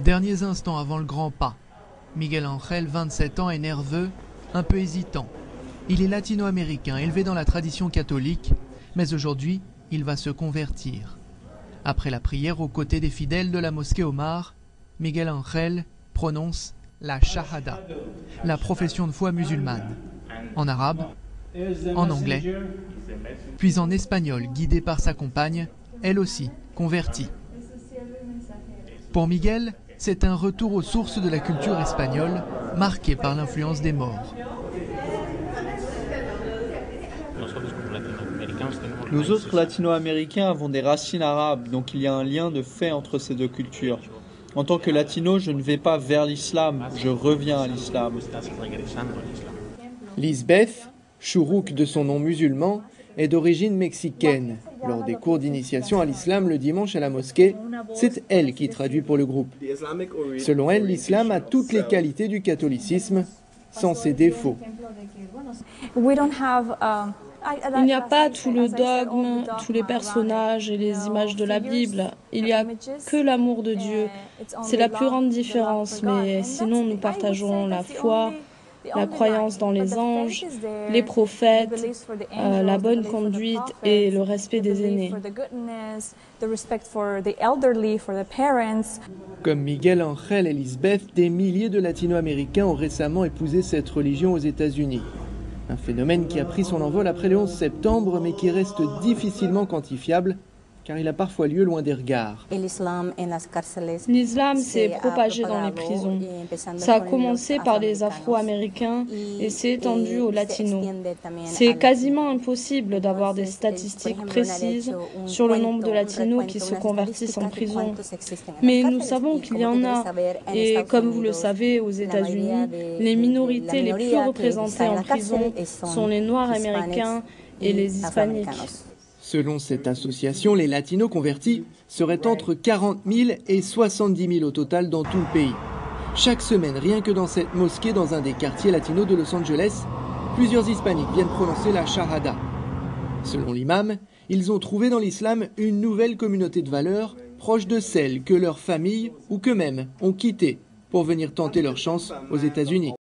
Derniers instants avant le grand pas. Miguel Ángel, 27 ans, est nerveux, un peu hésitant. Il est latino-américain, élevé dans la tradition catholique, mais aujourd'hui, il va se convertir. Après la prière aux côtés des fidèles de la mosquée Omar, Miguel Ángel prononce la shahada, la profession de foi musulmane, en arabe, en anglais, puis en espagnol, guidé par sa compagne, elle aussi convertie. Pour Miguel, c'est un retour aux sources de la culture espagnole, marquée par l'influence des Maures. Nous autres latino-américains avons des racines arabes, donc il y a un lien de fait entre ces deux cultures. En tant que latino, je ne vais pas vers l'islam, je reviens à l'islam. Lisbeth, Chourouk de son nom musulman, est d'origine mexicaine. Lors des cours d'initiation à l'islam le dimanche à la mosquée, c'est elle qui traduit pour le groupe. Selon elle, l'islam a toutes les qualités du catholicisme, sans ses défauts. Il n'y a pas tout le dogme, tous les personnages et les images de la Bible. Il n'y a que l'amour de Dieu. C'est la plus grande différence, mais sinon nous partageons la foi, la croyance dans les anges, les prophètes, la bonne conduite et le respect des aînés. Comme Miguel Ángel et Lisbeth, des milliers de latino-américains ont récemment épousé cette religion aux États-Unis. Un phénomène qui a pris son envol après le 11 septembre, mais qui reste difficilement quantifiable, car il a parfois lieu loin des regards. L'islam s'est propagé dans les prisons. Ça a commencé par les Afro-Américains et s'est étendu aux Latinos. C'est quasiment impossible d'avoir des statistiques précises sur le nombre de Latinos qui se convertissent en prison. Mais nous savons qu'il y en a. Et comme vous le savez, aux États-Unis, les minorités les plus représentées en prison sont les Noirs américains et les Hispaniques. Selon cette association, les latinos convertis seraient entre 40 000 et 70 000 au total dans tout le pays. Chaque semaine, rien que dans cette mosquée, dans un des quartiers latinos de Los Angeles, plusieurs hispaniques viennent prononcer la shahada. Selon l'imam, ils ont trouvé dans l'islam une nouvelle communauté de valeurs proche de celle que leurs familles ou qu'eux-mêmes ont quittée pour venir tenter leur chance aux États-Unis.